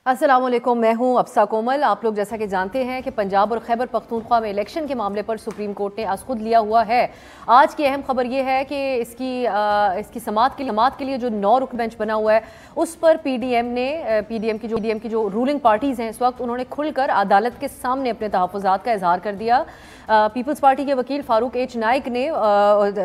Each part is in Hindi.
अस्सलामुअलैकुम, मैं हूं अफसा कोमल। आप लोग जैसा कि जानते हैं कि पंजाब और खैबर पख्तूनख्वा में इलेक्शन के मामले पर सुप्रीम कोर्ट ने आज खुद लिया हुआ है। आज की अहम खबर यह है कि इसकी समाअत के लिए जो 9 रुकन बेंच बना हुआ है उस पर पीडीएम की जो रूलिंग पार्टीज़ हैं इस वक्त, उन्होंने खुलकर अदालत के सामने अपने तहफ़्फ़ुज़ात का इजहार कर दिया। पीपल्स पार्टी के वकील फारूक एच नाइक ने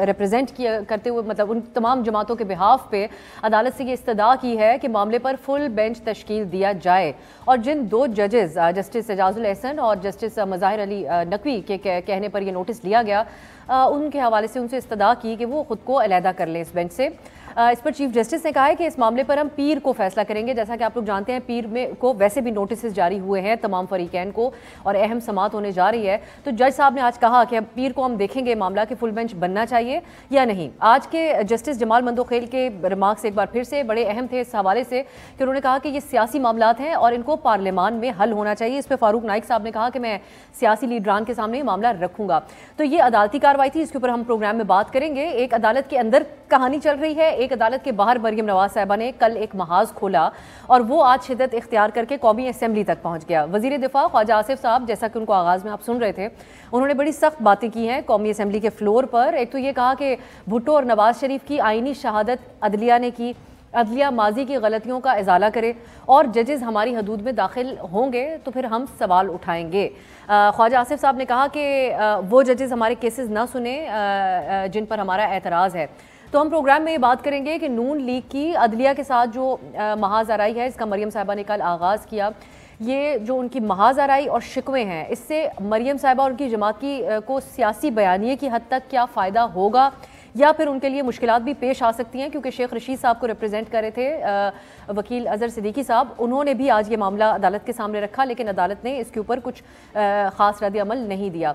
रिप्रेजेंट करते हुए मतलब उन तमाम जमातों के बिहाफ पे अदालत से ये इस्तदा की है कि मामले पर फुल बेंच तश्कील दिया जाए और जिन 2 जजेस जस्टिस एजाजुल एहसन और जस्टिस मज़ाहिर अली नकवी के कहने पर यह नोटिस लिया गया, उनके हवाले से उनसे इस्तदा की कि वो खुद को अलहदा कर लें इस बेंच से। इस पर चीफ जस्टिस ने कहा है कि इस मामले पर हम पीर को फैसला करेंगे। जैसा कि आप लोग जानते हैं, पीर में को वैसे भी नोटिस जारी हुए हैं तमाम फरीकैन को और अहम समाअत होने जा रही है। तो जज साहब ने आज कहा कि अब पीर को हम देखेंगे मामला कि फुल बेंच बनना चाहिए या नहीं। आज के जस्टिस जमाल मंदोखेल के रिमार्क्स एक बार फिर से बड़े अहम थे इस हवाले से कि उन्होंने कहा कि ये सियासी मामलात हैं और इनको पार्लियामान में हल होना चाहिए। इस पर फारूक नाइक साहब ने कहा कि मैं सियासी लीडरान के सामने मामला रखूंगा। तो ये अदालती कार्रवाई थी, इसके ऊपर हम प्रोग्राम में बात करेंगे। एक अदालत के अंदर कहानी चल रही है, एक अदालत के बाहर मरियम नवाज साहिबा ने कल एक महाज खोला और वो आज शिद्दत इख्तियार करके कौमी असेंबली तक पहुंच गया। वजीर दिफा ख्वाजा आसिफ साहब, जैसा कि उनको आगाज में आप सुन रहे थे, उन्होंने बड़ी सख्त बातें की हैं कौमी असेंबली के फ्लोर पर। एक तो ये कहा कि भुट्टो और नवाज शरीफ की आईनी शहादत अदलिया ने की, अदलिया माजी की गलतियों का इजाला करे और जजेस हमारी हदूद में दाखिल होंगे तो फिर हम सवाल उठाएंगे। ख्वाजा आसिफ साहब ने कहा कि वो जजेस हमारे केसेस ना सुने जिन पर हमारा एतराज़ है। तो हम प्रोग्राम में ये बात करेंगे कि नून लीग की अदलिया के साथ जो महाज आराई है, इसका मरियम साहिबा ने कल आगाज़ किया। ये जो उनकी महाज आराई और शिकवे हैं, इससे मरियम साहिबा और उनकी जमात को सियासी बयानिए की हद तक क्या फ़ायदा होगा या फिर उनके लिए मुश्किलात भी पेश आ सकती हैं, क्योंकि शेख रशीद साहब को रिप्रेजेंट कर रहे थे वकील अजहर सिद्दीकी साहब, उन्होंने भी आज ये मामला अदालत के सामने रखा, लेकिन अदालत ने इसके ऊपर कुछ ख़ास रद्द अमल नहीं दिया।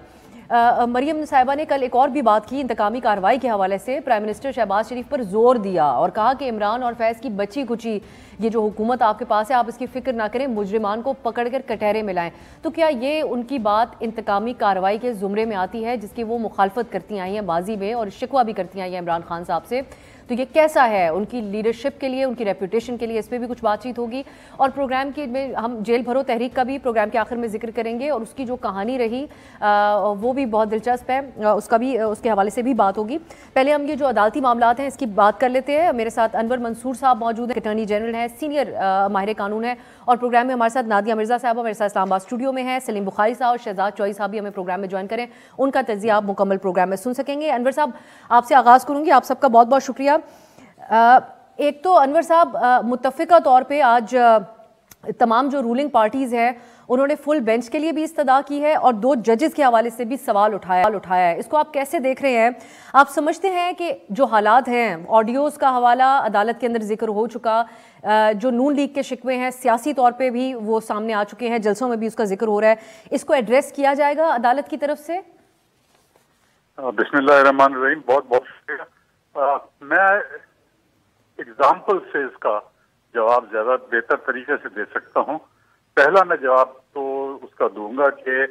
मरियम साहिबा ने कल एक और भी बात की इंतकामी कार्रवाई के हवाले से। प्राइम मिनिस्टर शहबाज शरीफ पर जोर दिया और कहा कि इमरान और फैज़ की बची कुची ये जो हुकूमत आपके पास है, आप इसकी फिक्र ना करें, मुजरिमान को पकड़ कर कटहरे में लाएं। तो क्या ये उनकी बात इंतकामी कार्रवाई के ज़ुमरे में आती है जिसकी वो मुखालफत करती आई हैं माजी में और शिकवा भी करती आई हैं इमरान खान साहब से? तो ये कैसा है उनकी लीडरशिप के लिए, उनकी रेपुटेशन के लिए? इस पर भी कुछ बातचीत होगी और प्रोग्राम की में हम जेल भरो तहरीक का भी प्रोग्राम के आखिर में जिक्र करेंगे और उसकी जो कहानी रही वो भी बहुत दिलचस्प है, उसका भी उसके हवाले से भी बात होगी। पहले हम ये जो अदालती मामलात हैं इसकी बात कर लेते हैं। मेरे साथ अनवर मंसूर साहब मौजूद हैं, अटॉर्नी जनरल हैं, सीनियर माहिर कानून है, और प्रोग्राम में हमारे साथ नादिया मिर्जा साहब मेरे साथ इस्लामाबाद स्टूडियो में है, सलीम बुखारी साहब और शहजाद चौई साहब भी हमें प्रोग्राम में ज्वाइन करें, उनका तजिया आप मुकम्मल प्रोग्राम में सुन सकेंगे। अनवर साहब, आपसे आगाज़ करूँगी, आप सबका बहुत बहुत शुक्रिया। एक तो अनवर साहब, मुत्तफ़िका तौर पे आज तमाम जो रूलिंग पार्टीज़ हैं उन्होंने फुल बेंच के लिए भी इस्तदा की है और 2 जजेस के हवाले से भी सवाल उठाया है। इसको आप कैसे देख रहे हैं? आप समझते हैं कि जो हालात हैं, ऑडियोज़ का हवाला अदालत के अंदर जिक्र हो चुका, जो नून लीग के शिकवे हैं सियासी तौर पे भी वो सामने आ चुके हैं, जलसों में भी उसका जिक्र हो रहा है, इसको एड्रेस किया जाएगा अदालत की तरफ से? बिस्मिल्लाहिर्रहमानिर्रहीम, बहुत बहुत शुक्रिया। मैं एग्जाम्पल से इसका जवाब ज्यादा बेहतर तरीके से दे सकता हूँ। पहला मैं जवाब तो उसका दूंगा कि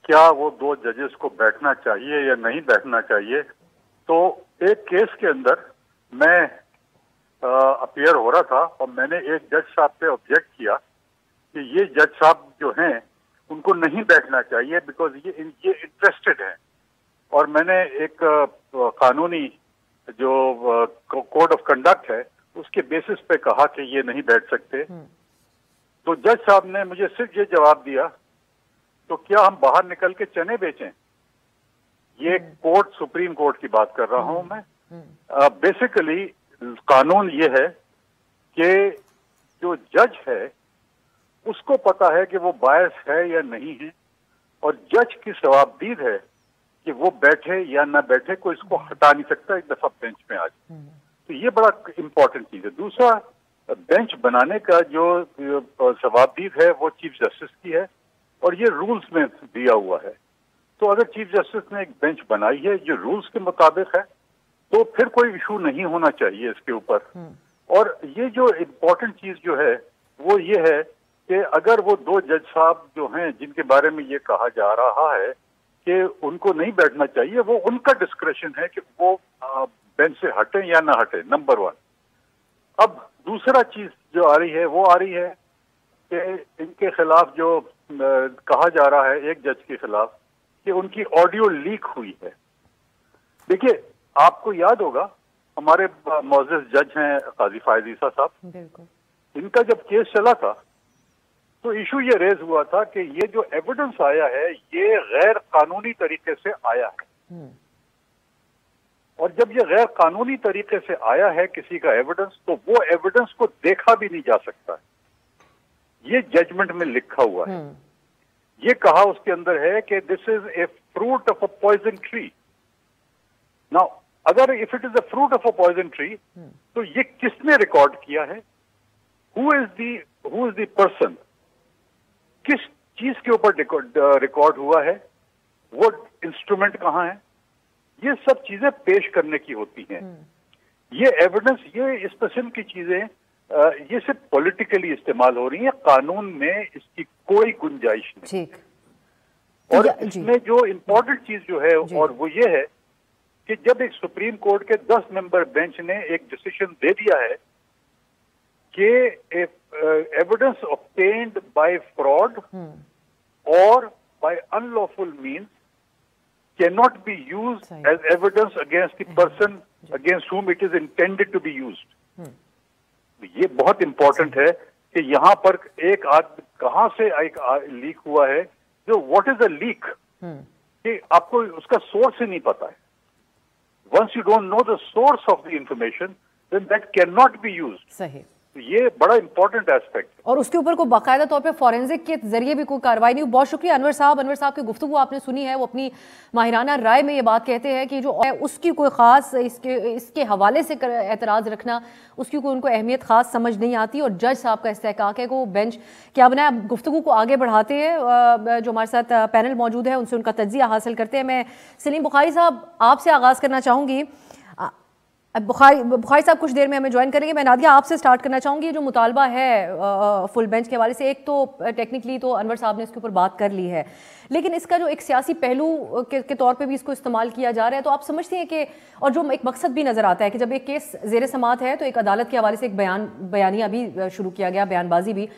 क्या वो 2 जजेस को बैठना चाहिए या नहीं बैठना चाहिए। तो एक केस के अंदर मैं अपीयर हो रहा था और मैंने एक जज साहब पे ऑब्जेक्ट किया कि ये जज साहब जो हैं उनको नहीं बैठना चाहिए बिकॉज ये इंटरेस्टेड हैं, और मैंने एक कानूनी जो कोड ऑफ कंडक्ट है उसके बेसिस पे कहा कि ये नहीं बैठ सकते। तो जज साहब ने मुझे सिर्फ ये जवाब दिया, तो क्या हम बाहर निकल के चने बेचें? ये कोर्ट, सुप्रीम कोर्ट की बात कर रहा हूं मैं। बेसिकली कानून ये है कि जो जज है उसको पता है कि वो बायस है या नहीं है, और जज की जवाबदीद है कि वो बैठे या ना बैठे, कोई इसको हटा नहीं सकता एक दफा बेंच में आ जाए। तो ये बड़ा इंपॉर्टेंट चीज है। दूसरा, बेंच बनाने का जो जवाबदीद है वो चीफ जस्टिस की है और ये रूल्स में दिया हुआ है। तो अगर चीफ जस्टिस ने एक बेंच बनाई है जो रूल्स के मुताबिक है तो फिर कोई इशू नहीं होना चाहिए इसके ऊपर। और ये जो इम्पोर्टेंट चीज जो है वो ये है कि अगर वो 2 जज साहब जो हैं जिनके बारे में ये कहा जा रहा है कि उनको नहीं बैठना चाहिए, वो उनका डिस्क्रेशन है कि वो बेंच से हटें या ना हटें, नंबर 1। अब दूसरा चीज जो आ रही है वो आ रही है कि इनके खिलाफ जो कहा जा रहा है एक जज के खिलाफ कि उनकी ऑडियो लीक हुई है। देखिए, आपको याद होगा हमारे मोअज़्ज़ज़ जज हैं काजी फायद ईसा साहब, बिल्कुल, इनका जब केस चला था तो इशू ये रेज हुआ था कि ये जो एविडेंस आया है ये गैर कानूनी तरीके से आया है, और जब ये गैर कानूनी तरीके से आया है किसी का एविडेंस, तो वो एविडेंस को देखा भी नहीं जा सकता है। ये जजमेंट में लिखा हुआ है। ये कहा उसके अंदर है कि this is a fruit of a poison tree. Now अगर if it is a fruit of a poison tree, तो ये किसने रिकॉर्ड किया है? Who is the person? किस चीज के ऊपर रिकॉर्ड हुआ है? वो इंस्ट्रूमेंट कहाँ है? ये सब चीजें पेश करने की होती हैं। ये एविडेंस, ये इस किस्म की चीजें ये सिर्फ पॉलिटिकली इस्तेमाल हो रही है, कानून में इसकी कोई गुंजाइश नहीं। और इसमें जो इम्पोर्टेंट चीज जो है और वो ये है कि जब एक सुप्रीम कोर्ट के 10 मेंबर बेंच ने एक डिसीजन दे दिया है कि एविडेंस ऑब्टेन्ड बाय फ्रॉड और by unlawful means can not be used as evidence against the person against whom it is intended to be used। ये बहुत इंपॉर्टेंट है कि यहाँ पर एक कहाँ से एक लीक हुआ है, जो व्हाट इज अ लीक, कि आपको उसका सोर्स ही नहीं पता है। Once you don't know the source of the information, then that cannot be used। सही, तो ये बड़ा इंपॉर्टेंट एस्पेक्ट है। और उसके ऊपर कोई बाकायदा तौर पे फॉरेंसिक के जरिए भी कोई कार्रवाई नहीं हुई। बहुत शुक्रिया अनवर साहब की गुफ्तगू आपने सुनी है। वो अपनी माहिराना राय में ये बात कहते हैं कि जो है उसकी कोई ख़ास इसके हवाले से एतराज़ रखना, उसकी कोई उनको अहमियत ख़ास समझ नहीं आती, और जज साहब का इस्तेहकाक है कि वो बेंच क्या बनाए। गुफ्तगू को आगे बढ़ाते हैं, जो हमारे साथ पैनल मौजूद है उनसे उनका तज्ज़िया हासिल करते हैं। मैं सलीम बुखारी साहब आपसे आगाज़ करना चाहूँगी। बुखारी साहब कुछ देर में हमें ज्वाइन करेंगे। मैं नादिया आपसे स्टार्ट करना चाहूँगी। जो मुतालबा है फुल बेंच के हवाले से, एक तो टेक्निकली तो अनवर साहब ने इसके ऊपर बात कर ली है, लेकिन इसका जो एक सियासी पहलू के तौर पे भी इसको इस्तेमाल किया जा रहा है, तो आप समझते हैं कि, और जो एक मकसद भी नज़र आता है कि जब एक केस ज़ेर समात है तो एक अदालत के हवाले से एक बयानिया भी शुरू किया गया, बयानबाजी भी,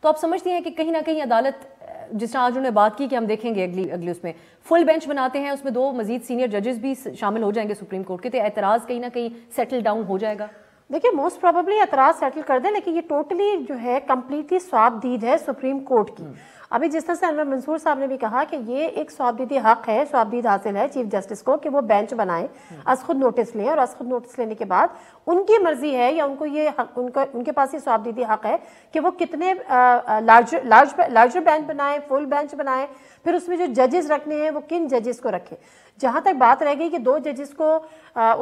तो आप समझती हैं कि कहीं ना कहीं अदालत, जिस तरह आज उन्होंने बात की कि हम देखेंगे अगली उसमें फुल बेंच बनाते हैं, उसमें 2 मजीद सीनियर जजेस भी शामिल हो जाएंगे सुप्रीम कोर्ट के, तो एतराज़ कहीं ना कहीं सेटल डाउन हो जाएगा? देखिए, मोस्ट प्रोबेबली एतराज़ सेटल कर दे, लेकिन ये टोटली जो है कम्प्लीटली स्वाबदीद है सुप्रीम कोर्ट की। अभी जिस तरह से अनवर मंसूर साहब ने भी कहा कि ये एक स्वाबदीदी हक है, स्वाबदीद हासिल है चीफ जस्टिस को कि वो बेंच बनाएं, अस खुद नोटिस लें, और अस खुद नोटिस लेने के बाद उनकी मर्जी है या उनको ये उनके पास ये स्वाबदीदी हक है कि वो कितने लार्जर बेंच बनाएं, फुल बेंच बनाएं, फिर उसमें जो जजेस रखने हैं वो किन जजेस को रखें। जहाँ तक बात रह गई कि 2 जजेस को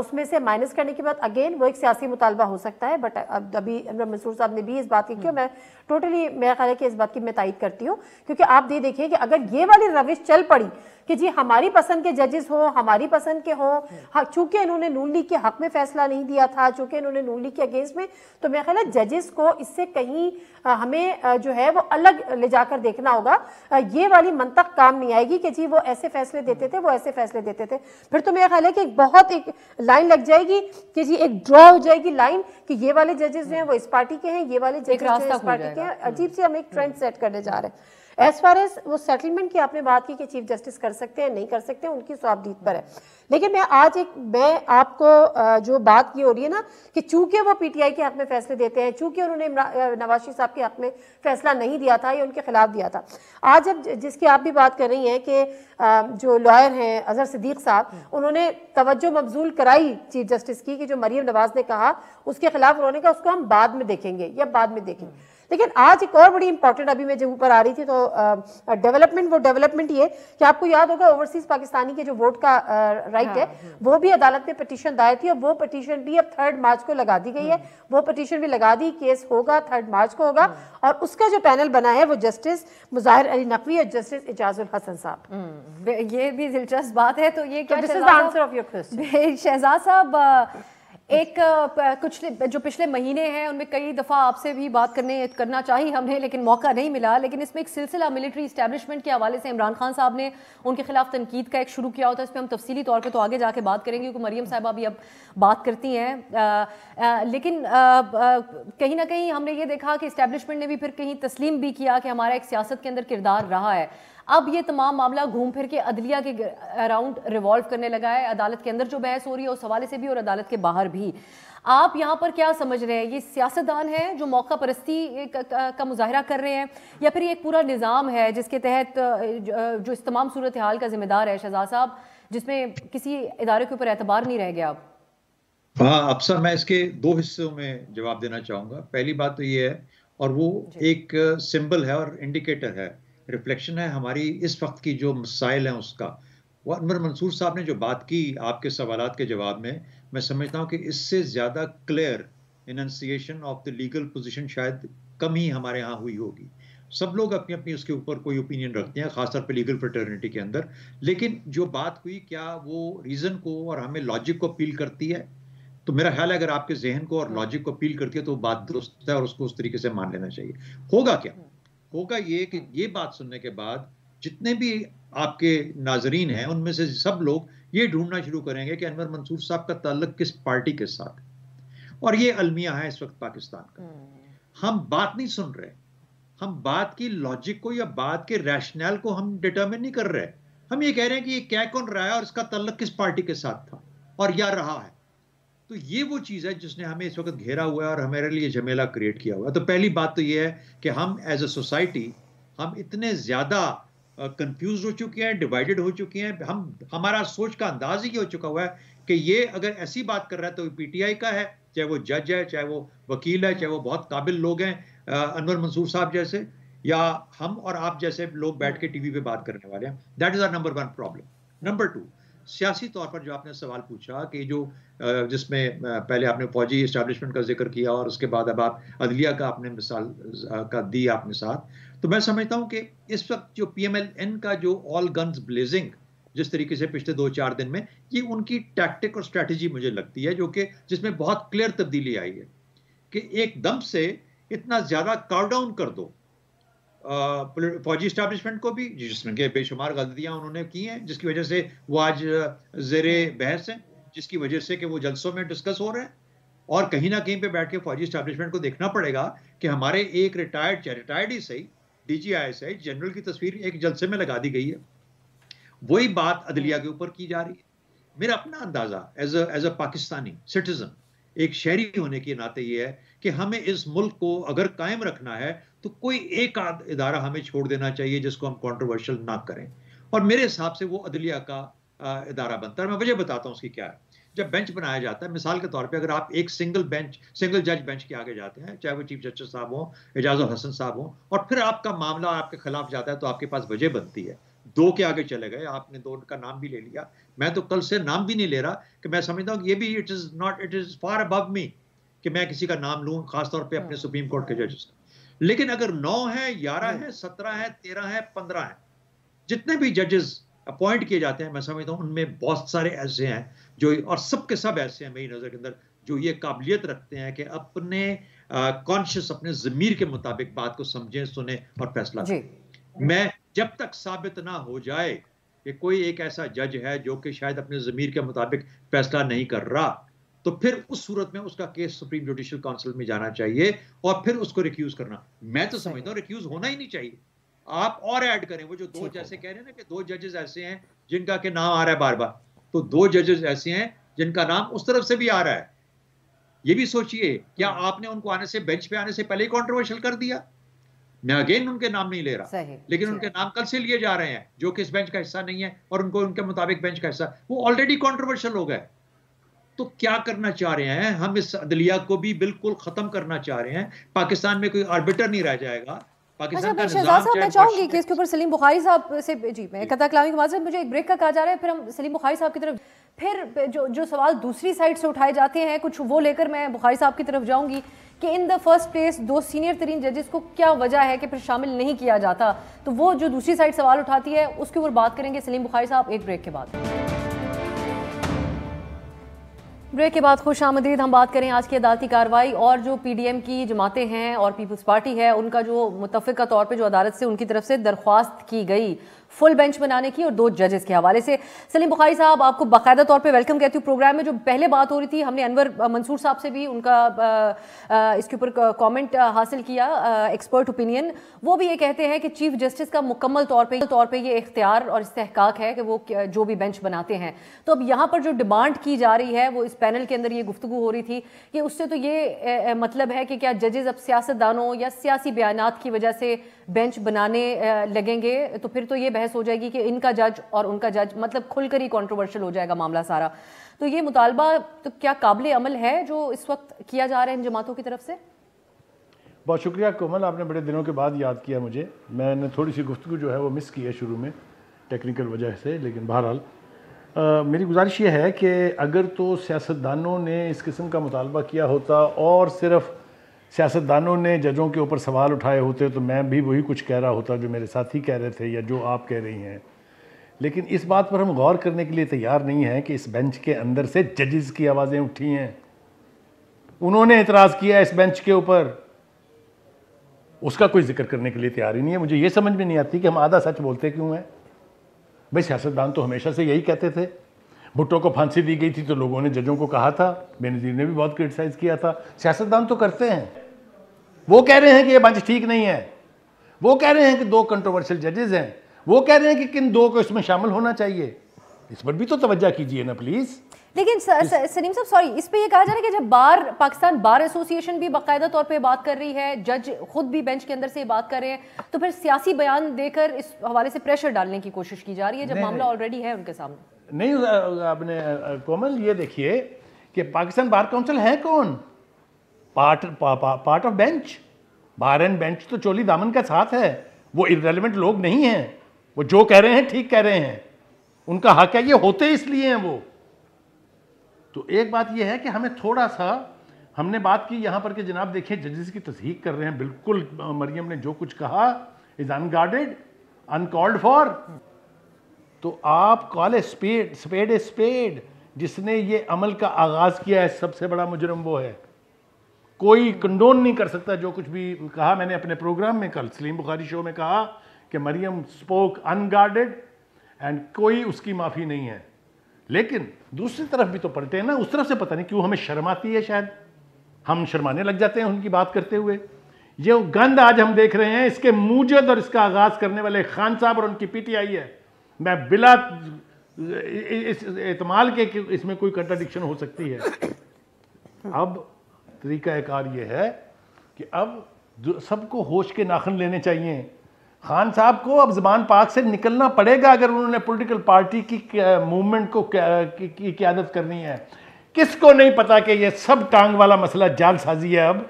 उसमें से माइनस करने के बाद, अगेन वो एक सियासी मुतालबा हो सकता है, बट अभी अनवर मंसूर साहब ने भी इस बात की, क्यों मैं टोटली मेरा ख्याल है कि इस बात की मैं तायद करती हूँ, क्योंकि आप ये देखिए कि अगर ये वाली रविश चल पड़ी कि जी हमारी पसंद के जजेस हो, हमारी पसंद के हो, चूंकि इन्होंने नून लीग के हक में फैसला नहीं दिया था, चूंकि इन्होंने नून लीग के अगेंस्ट में, तो मेरा ख्याल है जजेस को इससे कहीं हमें जो है वो अलग ले जाकर देखना होगा। ये वाली मंतक काम नहीं आएगी कि जी वो ऐसे फैसले देते थे, वो ऐसे फैसले देते थे। फिर तो मेरा ख्याल है कि एक लाइन लग जाएगी कि जी एक ड्रॉ हो जाएगी लाइन कि ये वाले जजेस जो हैं वो इस पार्टी के हैं, ये वाले जजेस इस पार्टी के हैं। अजीब से हम एक ट्रेंड सेट करने जा रहे हैं। एज फार एज वो सेटलमेंट की आपने बात की कि चीफ जस्टिस कर सकते हैं, नहीं कर सकते हैं, उनकी स्वाबदीद पर है। लेकिन मैं आपको जो बात की हो रही है ना कि चूंकि वो पीटीआई के हक में फैसले देते हैं, चूंकि उन्होंने नवाज शरीफ साहब के हक में फैसला नहीं दिया था या उनके खिलाफ दिया था, आज अब जिसकी आप भी बात कर रही हैं कि जो लॉयर हैं अजहर सिद्दीक साहब, उन्होंने तवज्जो मबजूल कराई चीफ जस्टिस की कि जो मरियम नवाज ने कहा उसके खिलाफ उन्होंने कहा उसको हम बाद में देखेंगे या बाद में देखेंगे। लेकिन आज एक और बड़ी इंपॉर्टेंट, अभी मैं जब ऊपर आ रही थी तो डेवलपमेंट ये कि आपको याद होगा ओवरसीज पाकिस्तानी के जो वोट का राइट है, वो भी अदालत में पिटीशन दायर थी, और वो पिटीशन भी अब 3 मार्च को लगा दी गई है। वो पिटीशन भी लगा दी, केस होगा 3 मार्च को होगा, और उसका जो पैनल बना है वो जस्टिस मुजाहिर अली नकवी और जस्टिस इजाजुल हसन साहब। ये भी दिलचसप बात है। तो ये क्या this is the answer of your question Shahzad साहब, एक कुछ जो पिछले महीने हैं उनमें कई दफ़ा आपसे भी बात करना चाहिए हमने, लेकिन मौका नहीं मिला। लेकिन इसमें एक सिलसिला मिलिट्री इस्टेब्लिशमेंट के हवाले से इमरान खान साहब ने उनके खिलाफ तनकीद का एक शुरू किया होता है। इस पर हम तफसीली तौर पे तो आगे जाके बात करेंगे क्योंकि मरियम साहिबा भी अब बात करती हैं। लेकिन कहीं ना कहीं हमने ये देखा कि इस्टेब्लिशमेंट ने भी फिर कहीं तस्लीम भी किया कि हमारा एक सियासत के अंदर किरदार रहा है। अब ये तमाम मामला घूम फिर के अदलिया के अराउंड रिवॉल्व करने लगा है। अदालत के अंदर जो बहस हो रही है उस हवाले से भी और अदालत के बाहर भी। आप यहाँ पर क्या समझ रहे हैं, ये सियासतदान है जो मौका परस्ती का मुजाहरा कर रहे हैं या फिर ये एक पूरा निज़ाम है जिसके तहत जो इस तमाम सूरत हाल का जिम्मेदार है शहजाद साहब, जिसमें किसी इदारे के ऊपर एतबार नहीं रह गया अब? हाँ अफसर, मैं इसके दो हिस्सों में जवाब देना चाहूँगा। पहली बात तो ये है, और वो एक सिंबल है और इंडिकेटर है, रिफ्लेक्शन है हमारी इस वक्त की जो मसाइल हैं उसका। वो अनवर मंसूर साहब ने जो बात की आपके सवालात के जवाब में, मैं समझता हूँ कि इससे ज़्यादा clear enunciation of the legal position शायद कम ही हमारे यहाँ हुई होगी। सब लोग अपनी अपनी उसके ऊपर कोई ओपिनियन रखते हैं, खासतौर पे लीगल फ्रेटर्निटी के अंदर। लेकिन जो बात हुई, क्या वो रीज़न को और हमें लॉजिक को अपील करती है? तो मेरा ख्याल है अगर आपके जहन को और लॉजिक को अपील करती है तो बात दुरुस्त है और उसको उस तरीके से मान लेना चाहिए। होगा क्या, होगा ये कि ये बात सुनने के बाद जितने भी आपके नाजरीन हैं उनमें से सब लोग ये ढूंढना शुरू करेंगे कि अनवर मंसूर साहब का ताल्लुक किस पार्टी के साथ है। और ये अलमिया है इस वक्त पाकिस्तान का। हम बात नहीं सुन रहे, हम बात की लॉजिक को या बात के रैशनल को हम डिटरमिन नहीं कर रहे। हम ये कह रहे हैं कि ये क्या कौन रहा है और इसका ताल्लुक किस पार्टी के साथ था और या रहा है। तो ये वो चीज़ है जिसने हमें इस वक्त घेरा हुआ है और हमारे लिए झमेला क्रिएट किया हुआ है। तो पहली बात तो ये है कि हम एज अ सोसाइटी हम इतने ज़्यादा कंफ्यूज हो चुके हैं, डिवाइडेड हो चुके हैं। हमारा सोच का अंदाज ही हो चुका हुआ है कि ये अगर ऐसी बात कर रहा है तो पीटीआई का है, चाहे वो जज है, चाहे वो वकील है, चाहे वो बहुत काबिल लोग हैं अनवर मंसूर साहब जैसे, या हम और आप जैसे लोग बैठ के टीवी पे बात करने वाले हैं। That is our number 1 problem. Number 2, सियासी तौर पर जो आपने सवाल पूछा कि जो जिसमें पहले आपने फौजी इस्टेब्लिशमेंट का जिक्र किया और उसके बाद अब आप अदलिया का आपने मिसाल का दी आपने साथ, तो मैं समझता हूं कि इस वक्त जो PMLN का जो ऑल गन्स ब्लेजिंग जिस तरीके से पिछले 2-4 दिन में, ये उनकी टैक्टिक और स्ट्रैटेजी मुझे लगती है जो कि जिसमें बहुत क्लियर तब्दीली आई है कि एकदम से इतना ज्यादा काउ डाउन कर दो फौजी स्टैब्लिशमेंट को भी, जिसमें के बेशुमार गलतियां उन्होंने की हैं, जिसकी वजह से वो आज ज़ेरे बहस हैं, जिसकी वजह से कि वो जलसों में डिस्कस हो रहे हैं। और कहीं ना कहीं पे बैठ के फौजी स्टैब्लिशमेंट को देखना पड़ेगा कि हमारे एक रिटायर्ड ही सही DGISI जनरल की तस्वीर एक जलसे में लगा दी गई है। वही बात अदलिया के ऊपर की जा रही है। मेरा अपना अंदाजा एज अ पाकिस्तानी सिटीजन, एक शहरी होने के नाते ये है कि हमें इस मुल्क को अगर कायम रखना है तो कोई एक आध इदारा हमें छोड़ देना चाहिए जिसको हम कंट्रोवर्शियल ना करें, और मेरे हिसाब से वो अदलिया का इदारा बनता है। मैं वजह बताता हूँ उसकी क्या है। जब बेंच बनाया जाता है, मिसाल के तौर पे अगर आप एक सिंगल जज बेंच के आगे जाते हैं, चाहे वो चीफ जस्टिस साहब हो, एजाजुल हसन साहब हो, और फिर आपका मामला आपके खिलाफ जाता है तो आपके पास वजह बनती है। 2 के आगे चले गए, आपने 2 का नाम भी ले लिया, मैं तो कल से नाम भी नहीं ले रहा कि मैं समझता हूँ कि ये भी इट इज फार अबव मी कि मैं किसी का नाम लूँ, खासतौर पर अपने सुप्रीम कोर्ट के जजेस का। लेकिन अगर 9 है, 11 है, 17 है, 13 है, 15 है, जितने भी जजेस अपॉइंट किए जाते हैं, मैं समझता हूँ उनमें बहुत सारे ऐसे हैं जो, और सब के सब ऐसे हैं मेरी नज़र के अंदर, जो ये काबिलियत रखते हैं कि अपने कॉन्शियस अपने ज़मीर के मुताबिक बात को समझें, सुने और फैसला करें। मैं जब तक साबित ना हो जाए कि कोई एक ऐसा जज है जो कि शायद अपने ज़मीर के मुताबिक फैसला नहीं कर रहा, तो फिर उस सूरत में उसका केस सुप्रीम जुडिशियल काउंसिल में जाना चाहिए और फिर उसको रिक्यूज करना। मैं तो समझता हूँ रिक्यूज होना ही नहीं चाहिए। आप और ऐड करें, वो जो 2 जैसे कह रहे हैं ना कि 2 जजेस ऐसे हैं जिनका के नाम आ रहा है बार बार, तो 2 जजेस ऐसे हैं जिनका नाम उस तरफ से भी आ रहा है। ये भी सोचिए, क्या आपने उनको आने से, बेंच पे आने से पहले ही कंट्रोवर्शियल कर दिया? मैं अगेन उनके नाम नहीं ले रहा, लेकिन उनके नाम कल से लिए जा रहे हैं जो कि इस बेंच का हिस्सा नहीं है और उनको उनके मुताबिक बेंच का हिस्सा, वो ऑलरेडी कंट्रोवर्शियल हो गए। तो क्या करना चाह रहे हैं हम? इस अदलिया को भी बिल्कुल खत्म करना चाह रहे हैं। पाकिस्तान में कोई आर्बिटर नहीं रह जाएगा। अच्छा, शहजाद साहब मैं चाहूंगी कि इसके ऊपर सलीम बुखारी साहब से, जी मैं कता कलामी के माज़रत, मुझे एक ब्रेक का कहा जा रहा है, फिर हम सलीम बुखारी साहब की तरफ, फिर जो सवाल दूसरी साइड से उठाए जाते हैं कुछ वो लेकर मैं बुखारी साहब की तरफ जाऊंगी कि in the first place 2 senior तरीन जजेस को क्या वजह है कि फिर शामिल नहीं किया जाता। तो वो जो दूसरी साइड सवाल उठाती है उसके ऊपर बात करेंगे सलीम बुखारी साहब एक ब्रेक के बाद। ब्रेक के बाद खुश आमदीद। हम बात करें आज की अदालती कार्रवाई और जो पीडीएम की जमातें हैं और पीपल्स पार्टी है, उनका जो मुतफ़िका तौर पे जो अदालत से उनकी तरफ से दरख्वास्त की गई फुल बेंच बनाने की और 2 जजेस के हवाले से। सलीम बुखारी साहब, आपको बाकायदा तौर पे वेलकम कहती हूँ प्रोग्राम में। जो पहले बात हो रही थी, हमने अनवर मंसूर साहब से भी उनका इसके ऊपर कमेंट हासिल किया, एक्सपर्ट ओपिनियन। वो भी ये कहते हैं कि चीफ जस्टिस का मुकम्मल तौर पे ये इख्तियार और इस्तेहकाक है कि वो जो भी बेंच बनाते हैं। तो अब यहाँ पर जो डिमांड की जा रही है, वो इस पैनल के अंदर ये गुफ्तगू हो रही थी कि उससे तो ये मतलब है कि क्या जजेस अब सियासतदानों या सियासी बयानात की वजह से बेंच बनाने लगेंगे, तो फिर तो ये बहस हो जाएगी कि इनका जज और उनका जज, मतलब खुलकर ही कंट्रोवर्शियल हो जाएगा मामला सारा। तो ये मुतालबा तो क्या काबिल अमल है जो इस वक्त किया जा रहा है इन जमातों की तरफ से? बहुत शुक्रिया कोमल, आपने बड़े दिनों के बाद याद किया मुझे। मैंने थोड़ी सी गुफ्तगू जो है वो मिस की है शुरू में टेक्निकल वजह से, लेकिन बहरहाल मेरी गुजारिश ये है कि अगर तो सियासतदानों ने इस किस्म का मुतालबा किया होता और सिर्फ सियासतदानों ने जजों के ऊपर सवाल उठाए होते, तो मैं भी वही कुछ कह रहा होता जो मेरे साथी कह रहे थे या जो आप कह रही हैं। लेकिन इस बात पर हम गौर करने के लिए तैयार नहीं हैं कि इस बेंच के अंदर से जजेस की आवाज़ें उठी हैं, उन्होंने एतराज़ किया इस बेंच के ऊपर, उसका कोई जिक्र करने के लिए तैयार ही नहीं है। मुझे ये समझ में नहीं आती कि हम आधा सच बोलते क्यों हैं। भाई सियासतदान तो हमेशा से यही कहते थे। भुट्टो को फांसी दी गई थी तो लोगों ने जजों को कहा था, बेनज़ीर ने भी बहुत क्रिटिसाइज़ किया था। सियासतदान तो करते हैं। वो कह रहे हैं कि ये बेंच ठीक नहीं है, वो कह रहे हैं कि 2 कंट्रोवर्शियल जजेस हैं, वो कह रहे हैं कि किन 2 को इसमें शामिल होना चाहिए। इस पर भी तो तवज्जो कीजिए ना प्लीज़। लेकिन सलीम साहब, सॉरी, इस पे ये कहा जा रहा है कि जब पाकिस्तान बार एसोसिएशन भी बाकायदा तौर पे बात कर रही है, जज खुद भी बेंच के अंदर से बात कर रहे हैं, तो फिर सियासी बयान देकर इस हवाले से प्रेशर डालने की कोशिश की जा रही है जब मामला ऑलरेडी है उनके सामने। नहीं, आपने कोमल ये देखिए कि पाकिस्तान बार काउंसिल है कौन? Part of bench. Bar and bench तो चोली दामन का साथ है, वो इररेलेवेंट लोग नहीं हैं। वो जो कह रहे हैं ठीक कह रहे हैं, उनका हक है, ये होते इसलिए हैं वो। तो एक बात यह है कि हमें थोड़ा सा, हमने बात की यहाँ पर कि जनाब देखिए जजेस की तस्दीक कर रहे हैं, बिल्कुल मरियम ने जो कुछ कहा इज अनगार्डेड, अनकॉल्ड फॉर। तो आप call a spade a spade. जिसने ये अमल का आगाज किया है सबसे बड़ा मुजरम वो है। कोई कंडोन नहीं कर सकता जो कुछ भी कहा। मैंने अपने प्रोग्राम में कल सलीम बुखारी शो में कहा कि मरियम स्पोक अनगार्डेड एंड कोई उसकी माफ़ी नहीं है। लेकिन दूसरी तरफ भी तो पलटे हैं ना, उस तरफ से पता नहीं क्यों हमें शर्म आती है, शायद हम शर्माने लग जाते हैं उनकी बात करते हुए। ये गंद आज हम देख रहे हैं, इसके मूजद और इसका आगाज करने वाले खान साहब और उनकी पीटीआई है। मैं बिला इस एतमाल के कि इसमें कोई कंट्राडिक्शन हो सकती है। अब तरीक़ाकार ये है कि अब सबको होश के नाखुन लेने चाहिए। खान साहब को अब ज़बान पाक से निकलना पड़ेगा अगर उन्होंने पॉलिटिकल पार्टी की मूवमेंट को की क़यादत करनी है। किसको नहीं पता कि ये सब टांग वाला मसला जालसाजी है। अब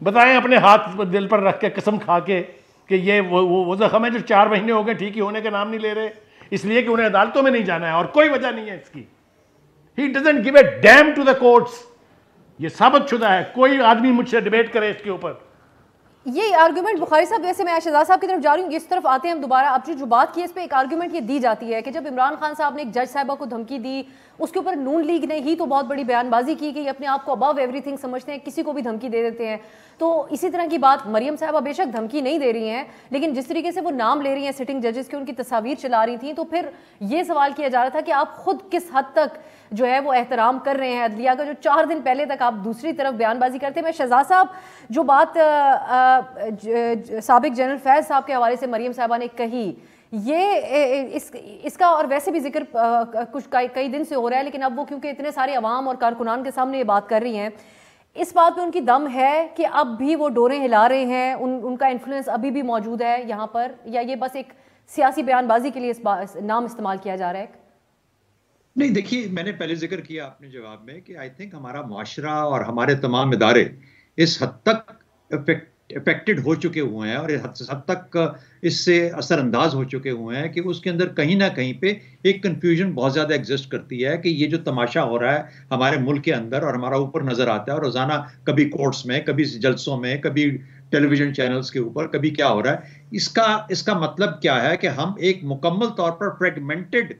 बताएं अपने हाथ दिल पर रख के कसम खा के कि ये वो ज़ख्म है जो 4 महीने हो गए ठीक ही होने का नाम नहीं ले रहे, इसलिए कि उन्हें अदालतों में नहीं जाना है और कोई वजह नहीं है इसकी। He doesn't give a damn to the courts. ये साबित शुदा है, कोई आदमी मुझसे डिबेट करे इसके ऊपर। ये आर्गुमेंट बुखारी साहब, वैसे मैं शहजाद साहब की तरफ जा रही हूँ, इस तरफ आते हैं हम दोबारा। अब जो बात की है इस पे एक आर्गुमेंट ये दी जाती है कि जब इमरान खान साहब ने एक जज साहिबा को धमकी दी, उसके ऊपर नून लीग ने ही तो बहुत बड़ी बयानबाजी की कि अपने आप को अबव एवरीथिंग समझते हैं, किसी को भी धमकी दे देते हैं। तो इसी तरह की बात मरियम साहबा बेशक धमकी नहीं दे रही हैं, लेकिन जिस तरीके से वो नाम ले रही हैं सिटिंग जजेस की, उनकी तस्वीर चला रही थी, तो फिर ये सवाल किया जा रहा था कि आप खुद किस हद तक जो है वो एहतराम कर रहे हैं अदलिया का, जो 4 दिन पहले तक आप दूसरी तरफ बयानबाजी करते हैं। मैं शहजाद साहब, जो बात साबिक जनरल फैज साहब के हवाले से मरियम साहबा ने कही, ये इसका और वैसे भी जिक्र कुछ कई दिन से हो रहा है, लेकिन अब वो क्योंकि इतने सारे अवाम और कारकुनान के सामने ये बात कर रही हैं, इस बात पे उनकी दम है कि अब भी वो डोरें हिला रहे हैं, उनका इन्फ्लुएंस अभी भी मौजूद है यहाँ पर, या ये बस एक सियासी बयानबाजी के लिए इस नाम इस्तेमाल किया जा रहा है? नहीं, देखिए, मैंने पहले जिक्र किया अपने जवाब में कि आई थिंक हमारा मुआशरा और हमारे तमाम इदारे इस हद तक अफेक्टेड हो चुके हुए हैं और हद तक इससे असरअंदाज हो चुके हुए हैं कि उसके अंदर कहीं ना कहीं पे एक कंफ्यूजन बहुत ज़्यादा एग्जिस्ट करती है कि ये जो तमाशा हो रहा है हमारे मुल्क के अंदर और हमारा ऊपर नज़र आता है, और रोज़ाना कभी कोर्ट्स में, कभी जलसों में, कभी टेलीविजन चैनल्स के ऊपर, कभी क्या हो रहा है, इसका मतलब क्या है कि हम एक मुकम्मल तौर पर फ्रेगमेंटेड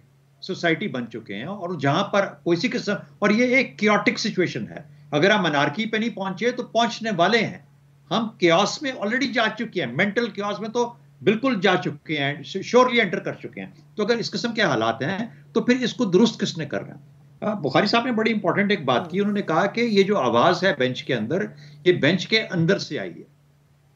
सोसाइटी बन चुके हैं, और जहां पर कोई किस्म, और ये एक क्योटिक सिचुएशन है। अगर हम अनार्की पे नहीं पहुंचे तो पहुंचने वाले हैं। हम क्योस में ऑलरेडी जा चुके हैं, मेंटल क्योस में तो बिल्कुल जा चुके हैं, श्योरली एंटर कर चुके हैं। तो अगर इस किस्म के हालात हैं तो फिर इसको दुरुस्त किसने करना है? बुखारी साहब ने बड़ी इंपॉर्टेंट एक बात की, उन्होंने कहा कि ये जो आवाज है बेंच के अंदर, ये बेंच के अंदर से आई है।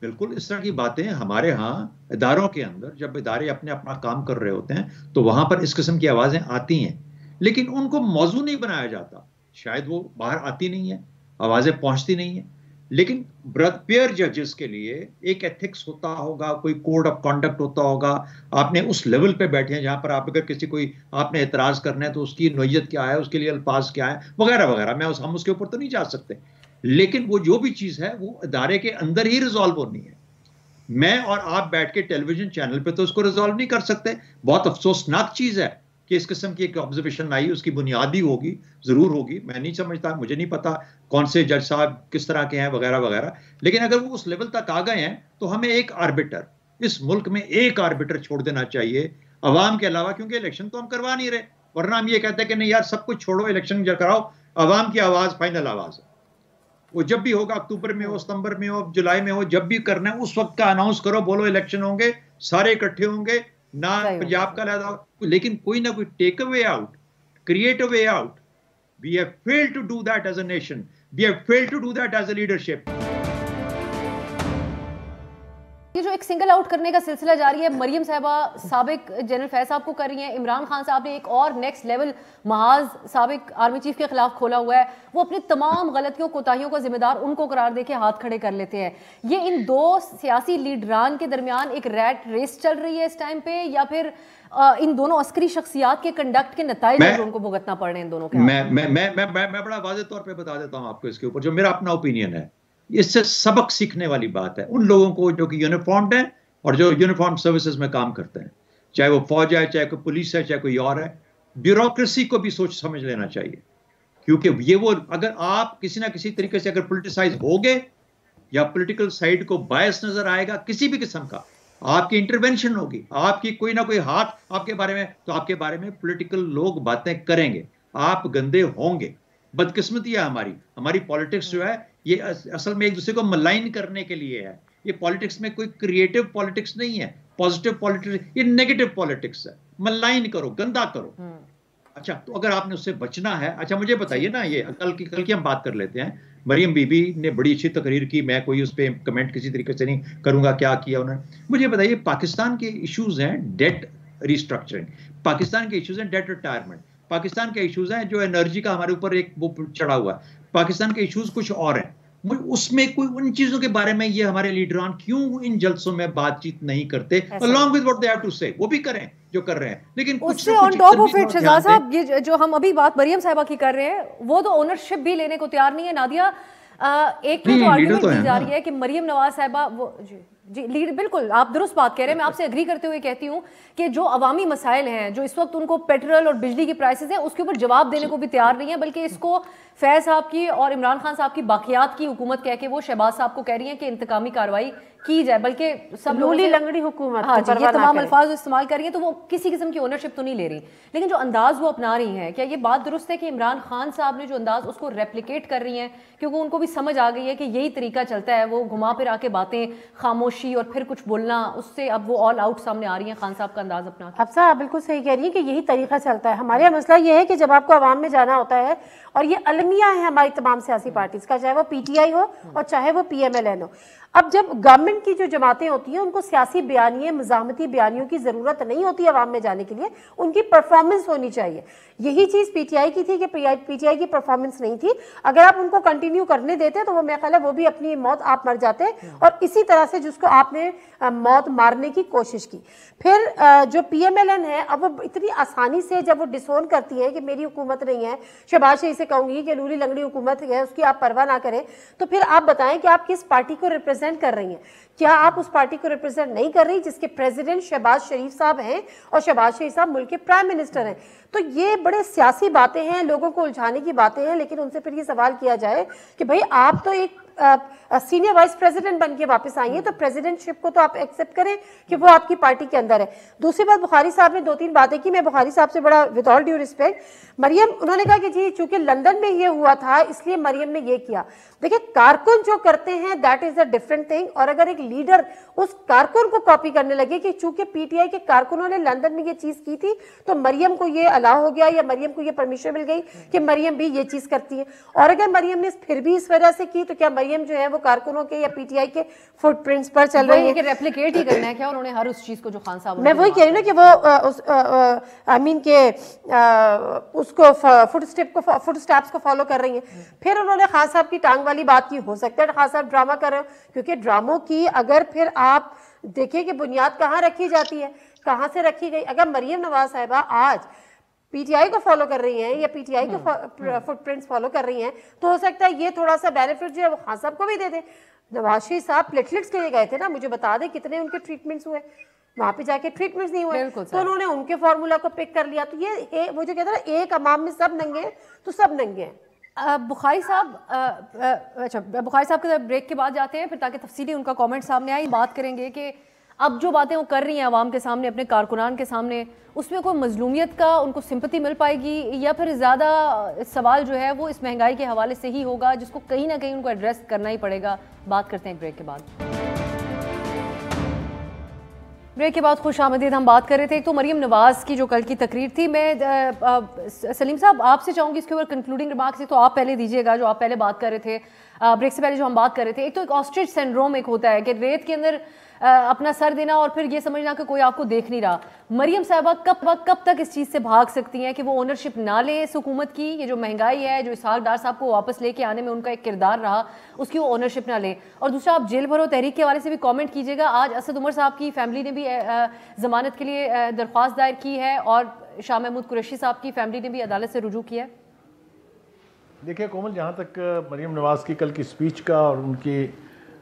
बिल्कुल इस तरह की बातें हमारे यहाँ इदारों के अंदर, जब इदारे अपने अपना काम कर रहे होते हैं तो वहां पर इस किस्म की आवाजें आती हैं, लेकिन उनको मौजू नहीं बनाया जाता। शायद वो बाहर आती नहीं है, आवाजें पहुंचती नहीं है, लेकिन पेयर जजेस के लिए एक एथिक्स होता होगा, कोई कोड ऑफ कंडक्ट होता होगा। आपने उस लेवल पे बैठे हैं जहां पर आप अगर किसी कोई आपने एतराज करना है तो उसकी नोयत क्या है, उसके लिए अल्फाज क्या है, वगैरह वगैरह। हम उसके ऊपर तो नहीं जा सकते, लेकिन वो जो भी चीज है वो इदारे के अंदर ही रिजॉल्व होनी है। मैं और आप बैठ के टेलीविजन चैनल पे तो उसको रिजॉल्व नहीं कर सकते। बहुत अफसोसनाक चीज है कि इस किस्म की एक ऑब्जर्वेशन आई, उसकी बुनियादी होगी, जरूर होगी, मैं नहीं समझता, मुझे नहीं पता कौन से जज साहब किस तरह के हैं वगैरह वगैरह, लेकिन अगर वो उस लेवल तक आ गए हैं तो हमें एक आर्बिटर, इस मुल्क में एक आर्बिटर छोड़ देना चाहिए अवाम के अलावा, क्योंकि इलेक्शन तो हम करवा नहीं रहे। वरना हम ये कहते हैं कि नहीं यार सब कुछ छोड़ो, इलेक्शन कराओ, अवाम की आवाज फाइनल आवाज है। वो जब भी होगा, अक्टूबर में हो, सितंबर में हो, जुलाई में हो, जब भी करना है उस वक्त का अनाउंस करो, बोलो इलेक्शन होंगे, सारे इकट्ठे होंगे, ना पंजाब का लहदा, लेकिन कोई ना कोई take a way out, create a way out. We have failed to do that as a nation, we have failed to do that as a leadership. ये जो एक सिंगल आउट करने का सिलसिला जारी है, मरियम साहबा साबिक जनरल फैज साहब को कर रही हैं, इमरान खान साहब ने एक और नेक्स्ट लेवल महाज साबिक आर्मी चीफ के खिलाफ खोला हुआ है। वो अपनी तमाम गलतियों कोताहियों का जिम्मेदार उनको करार देके हाथ खड़े कर लेते हैं। ये इन दो सियासी लीडरान के दरमियान एक रैट रेस चल रही है इस टाइम पे, या फिर इन दोनों अस्करी शख्सियात के कंडक्ट के नताइज उनको भुगतना पड़ रहे हैं इन दोनों के? मैं बड़ा वाज़ेह तौर पे बता देता हूं आपको इसके ऊपर, जो मेरा अपना ओपिनियन है। इससे सबक सीखने वाली बात है उन लोगों को जो कि यूनिफॉर्म्ड हैं और जो यूनिफॉर्म सर्विसेज में काम करते हैं, चाहे वो फौज है, चाहे कोई पुलिस है, चाहे कोई और है। ब्यूरोक्रेसी को भी सोच समझ लेना चाहिए, क्योंकि ये वो, अगर आप किसी ना किसी तरीके से अगर पोलिटिसाइज हो गए या पॉलिटिकल साइड को बायस नजर आएगा किसी भी किस्म का, आपकी इंटरवेंशन होगी, आपकी कोई ना कोई हाथ आपके बारे में, तो आपके बारे में पॉलिटिकल लोग बातें करेंगे, आप गंदे होंगे। बदकिस्मती है हमारी पॉलिटिक्स जो है ये असल में एक दूसरे को मलाइन करने के लिए है। ये पॉलिटिक्स में कोई क्रिएटिव पॉलिटिक्स नहीं है, पॉजिटिव पॉलिटिक्स, ये नेगेटिव पॉलिटिक्स है। मलाइन करो, गंदा करो। अच्छा, तो अगर आपने उससे बचना है, अच्छा मुझे बताइए ना, ये कल की हम बात कर लेते हैं। मरियम बीबी ने बड़ी अच्छी तकरीर की, मैं कोई उस पर कमेंट किसी तरीके से नहीं करूंगा क्या किया उन्होंने। मुझे बताइए, पाकिस्तान के इश्यूज हैं डेट रिस्ट्रक्चरिंग, पाकिस्तान के इश्यूज हैं डेट रिटायरमेंट, पाकिस्तान के इश्यूज हैं जो एनर्जी का हमारे ऊपर एक वो चढ़ा हुआ है, पाकिस्तान के इश्यूज कुछ और हैं। उसमें कोई उन चीजों के बारे में ये हमारे लीडरान क्यों इन जलसों में बातचीत नहीं करते? along with what they have to say, वो भी करें जो कर रहे हैं, लेकिन उससे on top of it Shahzad साहब, ये जो हम अभी बात मरियम साहिबा की कर रहे हैं, वो तो ओनरशिप भी लेने को तैयार नहीं है। नादिया, एक तो आर्गुमेंट की जा रही है कि मरियम नवाज साहिबा वो जी लीड, बिल्कुल आप दुरुस्त बात कह रहे हैं। मैं आपसे एग्री करते हुए कहती हूँ कि जो अवामी मसाइल हैं, जो इस वक्त उनको पेट्रोल और बिजली की प्राइसेस हैं, उसके ऊपर जवाब देने को भी तैयार नहीं है, बल्कि इसको फैज साहब की और इमरान खान साहब की बाकियात की हुकूमत कह के वो शहबाज साहब को कह रही है कि इंतकामी कार्रवाई की जाए, बल्कि सब लूली लंगड़ी हुकूमत, हाँ जी, ये तमाम अल्फाज इस्तेमाल कर रही हैं, तो वो किसी किस्म की ओनरशिप तो नहीं ले रही। लेकिन जो अंदाज वो अपना रही हैं, क्या ये बात दुरुस्त है कि इमरान खान साहब ने जो अंदाज उसको रेप्लिकेट कर रही हैं, क्योंकि उनको भी समझ आ गई है कि यही तरीका चलता है, वो घुमा फिर आके बातें, खामोशी और फिर कुछ बोलना, उससे अब वो ऑल आउट सामने आ रही हैं खान साहब का अंदाज अपना? अब साहब बिल्कुल सही कह रही है कि यही तरीका चलता है। हमारे यहाँ मसला ये है कि जब आपको आवाम में जाना होता है, और ये अलमिया है हमारी तमाम सियासी पार्टीज का, चाहे वो पीटीआई हो और चाहे वो पीएमएलएन हो, अब जब गवर्नमेंट की जो जमातें होती हैं उनको सियासी बयानिए, मज़ामती बयानियों की ज़रूरत नहीं होती आवाम में जाने के लिए, उनकी परफॉर्मेंस होनी चाहिए। यही चीज़ पीटीआई की थी कि पीटीआई की परफॉर्मेंस नहीं थी। अगर आप उनको कंटिन्यू करने देते तो वो मेरा ख्याल है वो भी अपनी मौत आप मर जाते, और इसी तरह से जिसको आपने मौत मारने की कोशिश की। फिर जो पीएमएलएन है, अब वो इतनी आसानी से जब वो डिसोन करती है कि मेरी हुकूमत नहीं है, शहबाज शरीफ से कहूँगी कि लूली लंगड़ी हुकूमत है, उसकी आप परवाह ना करें, तो फिर आप बताएं कि आप किस पार्टी को रिप्रेजेंट कर रही हैं। क्या आप उस पार्टी को रिप्रेजेंट नहीं कर रही जिसके प्रेसिडेंट शहबाज शरीफ साहब हैं, और शहबाज शरीफ साहब मुल्क के प्राइम मिनिस्टर हैं? तो ये बड़े सियासी बातें हैं, लोगों को उलझाने की बातें हैं, लेकिन उनसे फिर ये सवाल किया जाए कि भाई आप तो एक सीनियर वाइस प्रेसिडेंट बन के वापस आई हैं, तो प्रेसिडेंटशिप को तो आप एक्सेप्ट करें कि वो आपकी पार्टी के अंदर है। दूसरी बात, बुखारी साहब ने 2-3 बातें की, मैं बुखारी साहब से बड़ा with all due respect, Maryam उन्होंने कहा कि जी चूंकि लंदन में ये हुआ था इसलिए मरियम ने ये किया। देखिए, कारकुन जो करते हैं that is a different thing, और अगर एक लीडर उस कारकुन को कॉपी करने लगे कि चूंकि पीटीआई के कारकुनों ने लंदन में ये चीज की थी तो मरियम को ये अलाउ हो गया या मरियम को ये परमिशन मिल गई कि मरियम भी ये चीज करती है, और अगर मरियम ने फिर भी इस वजह से की तो क्या मरियम जो है वो कारकुनों के या पीटीआई के फुटप्रिंट्स पर चल रही है कि रेप्लिकेट ही करना है क्या उन्होंने हर उस चीज को जो खान साहब, मैं वही कह रही हूँ ना कि वो आई मीन के उसको फुटस्टेप्स को फॉलो कर रही हैं। फिर उन्होंने खान साहब की टांग वाली बात की, हो सकता है खान साहब ड्रामा कर रहे हो, क्योंकि ड्रामों की अगर फिर आप देखिए कि बुनियाद कहाँ रखी जाती है, कहाँ से रखी गई। अगर मरियम नवाज साहिबा आज पीटीआई को फॉलो कर रही हैं या पीटीआई के फुटप्रिंट्स फॉलो कर रही हैं तो हो सकता है ये थोड़ा सा बेनिफिट जो है वो खान साहब को भी दे दे। नवाज शरीफ साहब प्लेटलेट्स के लिए गए थे ना, मुझे बता दें कितने उनके ट्रीटमेंट्स हुए, वहां पे जाके ट्रीटमेंट्स नहीं हुए तो उन्होंने उनके फॉर्मूला को पिक कर लिया। तो ये वो जो कहते हैं ना, एक अमाम में सब नंगे हैं तो सब नंगे हैं। बुखारी साहब, अच्छा बुखारी साहब के ब्रेक के बाद जाते हैं फिर ताकि तफसीली उनका कमेंट सामने आए। बात करेंगे कि अब जो बातें वो कर रही हैं आवाम के सामने, अपने कारकुनान के सामने, उसमें कोई मजलूमियत का उनको सिंपैथी मिल पाएगी या फिर ज़्यादा सवाल जो है वो इस महंगाई के हवाले से ही होगा जिसको कहीं ना कहीं उनको एड्रेस करना ही पड़ेगा। बात करते हैं ब्रेक के बाद। ब्रेक के बाद खुश आमदीद। हम बात कर रहे थे तो मरियम नवाज की जो कल की तकरीर थी, मैं सलीम साहब आपसे चाहूँगी इसके ऊपर कंक्लूडिंग रिमार्क्स तो आप पहले दीजिएगा जो आप पहले बात कर रहे थे, ब्रेक से पहले जो हम बात कर रहे थे। एक तो एक ऑस्ट्रिच सिंड्रोम एक होता है कि रेत के अंदर अपना सर देना और फिर ये समझना कि कोई आपको देख नहीं रहा। मरियम साहबा कब तक इस चीज़ से भाग सकती हैं कि वो ओनरशिप ना ले इस हुकूमत की, ये जो महंगाई है, जो इसहाक डार साहब को वापस लेके आने में उनका एक किरदार रहा, उसकी वो ओनरशिप ना ले। और दूसरा, आप जेल भरो तहरीक के हवाले से भी कमेंट कीजिएगा। आज असद उमर साहब की फैमिली ने भी जमानत के लिए दरख्वास्त दायर की है और शाह महमूद कुरैशी साहब की फैमिली ने भी अदालत से रुजू किया है। देखिए कोमल, जहाँ तक मरियम नवाज़ की कल की स्पीच का और उनकी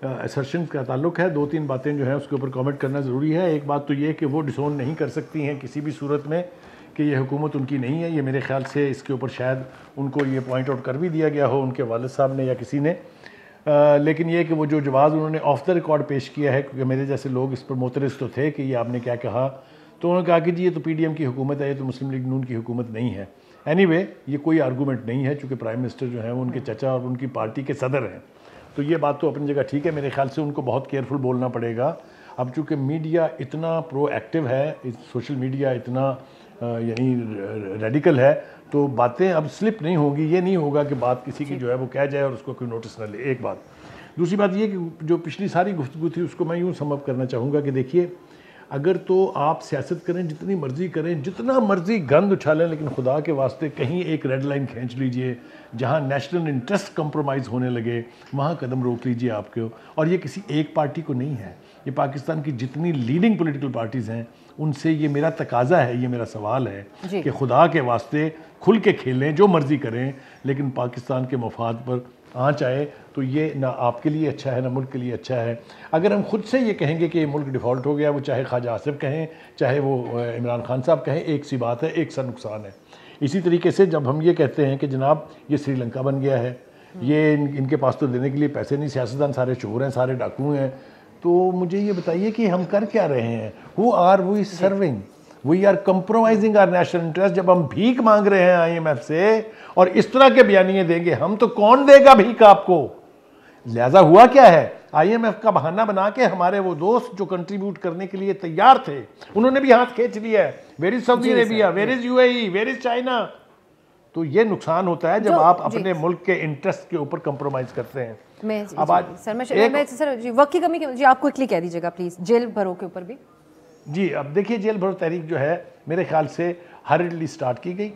असर्शन का ताल्लुक है, 2-3 बातें जो हैं उसके ऊपर कमेंट करना ज़रूरी है। एक बात तो ये कि वो डिसोन नहीं कर सकती हैं किसी भी सूरत में कि ये हुकूमत उनकी नहीं है। ये मेरे ख्याल से इसके ऊपर शायद उनको ये पॉइंट आउट कर भी दिया गया हो उनके वालिद साहब ने या किसी ने, लेकिन ये कि वो जो जवाब उन्होंने ऑफ द रिकॉर्ड पेश किया है, क्योंकि मेरे जैसे लोग इस पर मोतरस तो थे कि ये आपने क्या कहा, तो उन्होंने कहा कि जी ये तो PDM की हुकूमत है, ये तो मुस्लिम लीग नून की हुकूमत नहीं है। एनीवे, ये कोई आर्गूमेंट नहीं है चूँकि प्राइम मिनिस्टर जो है वो उनके चचा और उनकी पार्टी के सदर हैं, तो ये बात तो अपनी जगह ठीक है। मेरे ख्याल से उनको बहुत केयरफुल बोलना पड़ेगा। अब चूँकि मीडिया इतना प्रोएक्टिव है, सोशल मीडिया इतना यानी रेडिकल है, तो बातें अब स्लिप नहीं होंगी। ये नहीं होगा कि बात किसी की जो है वो कह जाए और उसको कोई नोटिस न ले। एक बात। दूसरी बात ये कि जो पिछली सारी गुफ्तगू थी उसको मैं यूँ समअप करना चाहूँगा कि देखिए, अगर तो आप सियासत करें, जितनी मर्जी करें, जितना मर्जी गंद उछालें, लेकिन खुदा के वास्ते कहीं एक रेड लाइन खींच लीजिए जहां नेशनल इंटरेस्ट कंप्रोमाइज़ होने लगे, वहां कदम रोक लीजिए आपको। और ये किसी एक पार्टी को नहीं है, ये पाकिस्तान की जितनी लीडिंग पॉलिटिकल पार्टीज़ हैं उनसे ये मेरा तकाजा है, ये मेरा सवाल है कि खुदा के वास्ते खुल के खेलें, जो मर्जी करें, लेकिन पाकिस्तान के मफाद पर आँच आए तो ये ना आपके लिए अच्छा है ना मुल्क के लिए अच्छा है। अगर हम खुद से ये कहेंगे कि ये मुल्क डिफ़ॉल्ट हो गया, वो चाहे ख्वाजा आसिफ कहें, चाहे वो इमरान खान साहब कहें, एक सी बात है, एक सा नुकसान है। इसी तरीके से जब हम ये कहते हैं कि जनाब ये श्रीलंका बन गया है, ये इनके पास तो देने के लिए पैसे नहीं, सियासतदान सारे चोर हैं, सारे डाकू हैं, तो मुझे ये बताइए कि हम कर क्या रहे हैं? Who are we serving? We are compromising our national interest. जब हम भीख मांग रहे हैं IMF से और इस तरह के बयानिए देंगे हम, तो कौन देगा भीख आपको? लिहाजा हुआ क्या है, IMF का बहाना बना के हमारे वो दोस्त जो कंट्रीब्यूट करने के लिए तैयार थे उन्होंने भी हाथ खींच लिया है। Where is Saudi Arabia, where is UAE, where is China. तो ये नुकसान होता है जब आप अपने मुल्क के इंटरेस्ट के ऊपर कंप्रोमाइज करते हैं। अब आज सर वक्त की कमी जी, आप क्विकली कह दीजिएगा प्लीज, जेल भरो के ऊपर भी। जी, अब देखिए जेल भरो तहरीक जो है मेरे ख्याल से हरिडली स्टार्ट की गई,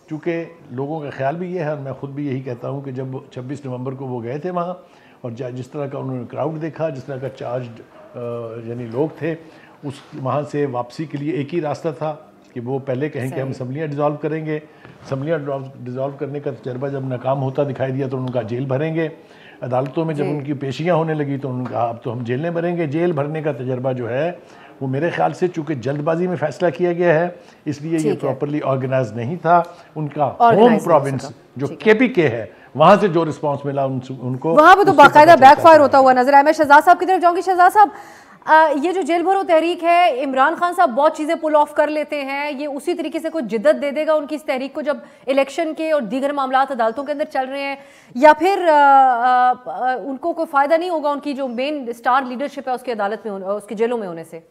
चूँकि लोगों का ख्याल भी ये है और मैं ख़ुद भी यही कहता हूँ कि जब 26 नवंबर को वो गए थे वहाँ और जिस तरह का उन्होंने क्राउड देखा, जिस तरह का चार्ज यानी लोग थे, उस वहाँ से वापसी के लिए एक ही रास्ता था कि वो पहले कहें कि हम असम्बलियाँ डिज़ोल्व करेंगे। असम्बलियाँ डिज़ोल्व करने का तजर्बा जब नाकाम होता दिखाई दिया तो उनका जेल भरेंगे। अदालतों में जब उनकी पेशियाँ होने लगी तो उन्होंने कहा अब तो हम जेलें भरेंगे। जेल भरने का तजर्बा जो है वो मेरे ख्याल से चूँकि जल्दबाजी में फैसला किया गया है इसलिए ये प्रॉपरली ऑर्गेनाइज नहीं था। उनका होम प्रोविंस जो KPK है वहां से जो रिस्पांस मिला उनको वहां पे तो बाकायदा बैकफायर होता हुआ नजर आया। मैं शहजाद साहब की तरफ जाऊंगी। शहजाद साहब, ये जो जेल भरो तहरीक है, इमरान खान साहब बहुत चीज़ें पुल ऑफ कर लेते हैं, ये उसी तरीके से कोई जिद्दत दे देगा उनकी इस तहरीक को जब इलेक्शन के और दीगर मामलात अदालतों के अंदर चल रहे हैं, या फिर उनको कोई फ़ायदा नहीं होगा उनकी जो मेन स्टार लीडरशिप है उसकी अदालत में उसकी जेलों में होने से?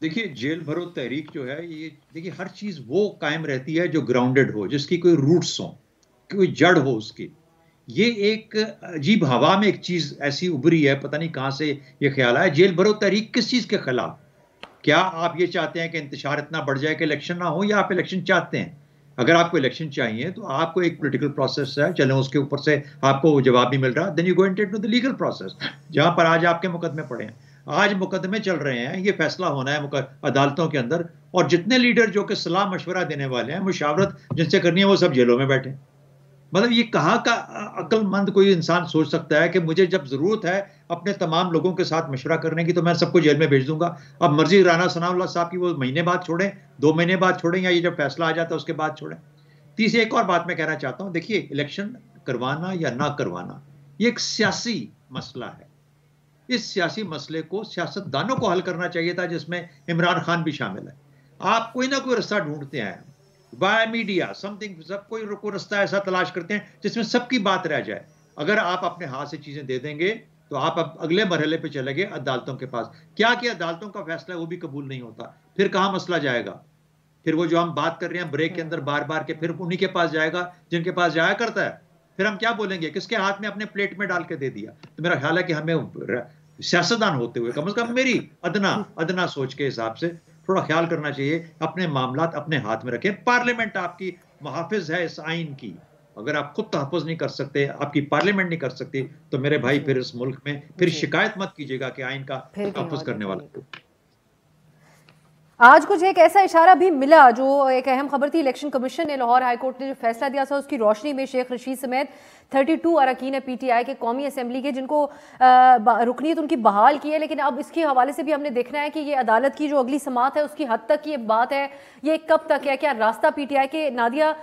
देखिए, जेल भरो तहरीक जो है, ये देखिए हर चीज़ वो कायम रहती है जो ग्राउंडेड हो, जिसकी कोई रूट्स हो, कोई जड़ हो उसकी। ये एक अजीब हवा में एक चीज ऐसी उभरी है, पता नहीं कहां से ये ख्याल आया। जेल भरो तहरीक किस चीज के खिलाफ? क्या आप ये चाहते हैं कि इंतशार इतना बढ़ जाए कि इलेक्शन ना हो, या आप इलेक्शन चाहते हैं? अगर आपको इलेक्शन चाहिए तो आपको एक पॉलिटिकल प्रोसेस है, चले उसके ऊपर से आपको जवाब भी मिल रहा, then you go into the legal process. जहां पर आज आपके मुकदमे पड़े हैं, आज मुकदमे चल रहे हैं, ये फैसला होना है अदालतों के अंदर, और जितने लीडर जो कि सलाह मशवरा देने वाले हैं, मुशावरत जिनसे करनी है, वो सब जेलों में बैठे। मतलब ये कहाँ का अक्लमंद कोई इंसान सोच सकता है कि मुझे जब जरूरत है अपने तमाम लोगों के साथ मशवरा करने की तो मैं सबको जेल में भेज दूंगा। अब मर्जी राना सनाउल्लाह साहब की वो महीने बाद छोड़ें, 2 महीने बाद छोड़ें, या ये जब फैसला आ जाता है उसके बाद छोड़ें। तीसरी एक और बात मैं कहना चाहता हूँ, देखिए इलेक्शन करवाना या ना करवाना ये एक सियासी मसला है। इस सियासी मसले को सियासतदानों को हल करना चाहिए था, जिसमें इमरान खान भी शामिल है। आप कोई ना कोई रास्ता ढूंढते हैं, बाय मीडिया समथिंग, सब कोई रास्ता ऐसा तलाश करते हैं जिसमें सबकी बात रह जाए। अगर आप अपने हाथ से चीजें दे देंगे तो आप अब अगले मरहले पे चले गए अदालतों के पास। क्या कि अदालतों का फैसला है वो भी कबूल नहीं होता, फिर कहां मसला जाएगा? फिर वो जो हम बात कर रहे हैं ब्रेक के अंदर बार बार के, फिर उन्हीं के पास जाएगा जिनके पास जाया करता है। फिर हम क्या बोलेंगे, किसके हाथ में अपने प्लेट में डाल के दे दिया? तो मेरा ख्याल है कि हमें सियासतदान होते हुए कम से कम मेरी अदना सोच के हिसाब से थोड़ा ख्याल करना चाहिए, अपने मामलात अपने हाथ में रखें। पार्लियामेंट आपकी मुहाफिज है इस आइन की। अगर आप खुद तहफ़्फ़ुज़ नहीं कर सकते, आपकी पार्लियामेंट नहीं कर सकती, तो मेरे भाई फिर इस मुल्क में फिर शिकायत मत कीजिएगा कि आइन का तहफ़्फ़ुज़ करने वाला। आज कुछ एक ऐसा इशारा भी मिला, जो एक अहम खबर थी, इलेक्शन कमीशन ने लाहौर हाई कोर्ट ने जो फैसला दिया था उसकी रोशनी में शेख रशीद समेत 32 अरकान पीटीआई के कौमी असम्बली के, जिनको रुकनीत उनकी बहाल की है। लेकिन अब इसके हवाले से भी हमने देखना है कि ये अदालत की जो अगली समात है उसकी हद तक ये बात है, ये कब तक है? क्या रास्ता पीटीआई के नादिया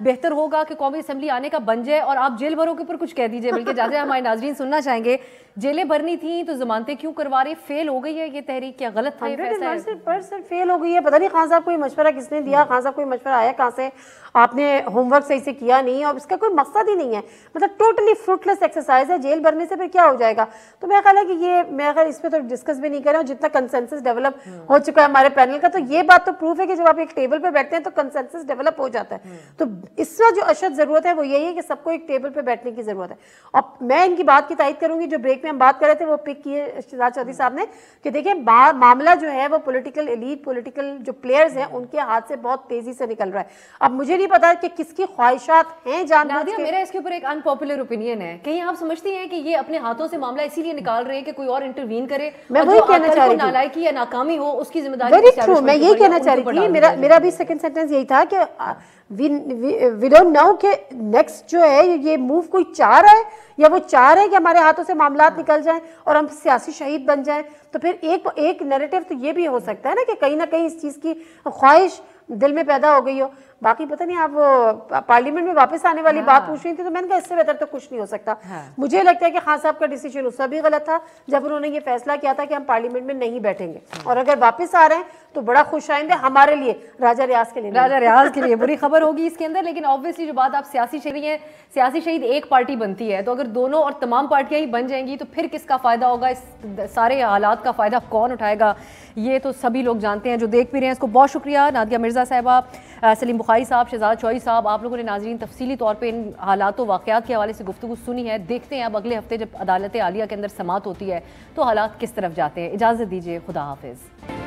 बेहतर होगा कि कौमी असम्बली आने का बन जाए? और आप जेल भरों के ऊपर कुछ कह दीजिए, बल्कि जैसे हमारे नाजरीन सुनना चाहेंगे, जेलें भरनी थी तो जमानतें क्यों करवा रहे? फेल हो गई है ये तहरीक, क्या गलत था? 100% फेल हो गई है। पता नहीं खान साहब कोई मशवरा किसने दिया, खान साहब कोई मशवरा आया कहाँ से? आपने होमवर्क सही से किया नहीं, और इसका कोई मकसद ही नहीं है। मतलब टोटली फ्रूटलेस एक्सरसाइज है। जेल भरने से फिर क्या हो जाएगा? तो मेरा ख्याल है कि ये, मैं अगर इस पर तो डिस्कस भी नहीं कर रहा हूँ, जितना कंसेंसस डेवलप हो चुका है हमारे पैनल का, तो ये बात तो प्रूफ है कि जब आप एक टेबल पे बैठते हैं तो कंसेंसस डेवलप हो जाता है। तो इस वक्त जो अशद जरूरत है वो यही है कि सबको एक टेबल पे बैठने की जरूरत है। और मैं इनकी बात की तायद करूंगी, जो ब्रेक में हम बात कर रहे थे वो पिक किए शहजाद चौधरी साहब ने, कि देखिए मामला जो है वो पॉलिटिकल एलीट, पॉलिटिकल जो प्लेयर्स हैं उनके हाथ से बहुत तेजी से निकल रहा है। अब मुझे नहीं पता कि किसकी ख्वाहिशात हैं जानबूझ के। मेरा इसके ऊपर एक अनपॉपुलर ओपिनियन है, कहीं आप समझती हैं कि ये अपने हाथों से मामला इसीलिए निकाल रहे हैं कि कोई और इंटरवीन करे? मैं वही कहना चाह रही थी, नालायकी या नाकामी हो उसकी जिम्मेदारी। वेरी ट्रू, मैं यही कहना चाह रही थी। मेरा भी सेकंड सेंटेंस यही था कि वी डोंट नो कि नेक्स्ट जो है ये मूव कोई चाह रहा है, या वो चाह रहे हैं कि हमारे हाथों से मामलात निकल जाएं और हम सियासी शहीद बन जाएं। तो फिर एक नैरेटिव तो ये भी हो सकता है ना कि कहीं ना कहीं इस चीज़ की ख्वाहिश दिल में पैदा हो गई हो। बाकी पता नहीं, आप वो पार्लियामेंट में वापस आने वाली बात पूछ रही थी, तो मैंने कहा इससे बेहतर तो कुछ नहीं हो सकता। मुझे लगता है कि खान साहब का डिसीजन उस भी गलत था जब उन्होंने ये फैसला किया था कि हम पार्लियामेंट में नहीं बैठेंगे, और अगर वापस आ रहे हैं तो बड़ा खुश आएंगे हमारे लिए, राजा रियाज के लिए। राजा रियाज के लिए बुरी खबर होगी इसके अंदर। लेकिन ऑब्वियसली जो बात आप सियासी शहीद हैं, सियासी शहीद एक पार्टी बनती है, तो अगर दोनों और तमाम पार्टियां ही बन जाएंगी तो फिर किसका फायदा होगा? इस सारे हालात का फायदा कौन उठाएगा? ये तो सभी लोग जानते हैं जो देख भी रहे हैं। इसको बहुत शुक्रिया नादिया मिर्ज़ा साहिबा, सलीम बुखारी साहब, शहजाद चौधरी साहब, आप लोगों ने नाजरीन तफसीली तौर पे इन हालातों वाक़यात के हवाले से गुफ्तगू सुनी है। देखते हैं अब अगले हफ्ते जब अदालत आलिया के अंदर समात होती है तो हालात किस तरफ जाते हैं। इजाज़त दीजिए, खुदा हाफिज़।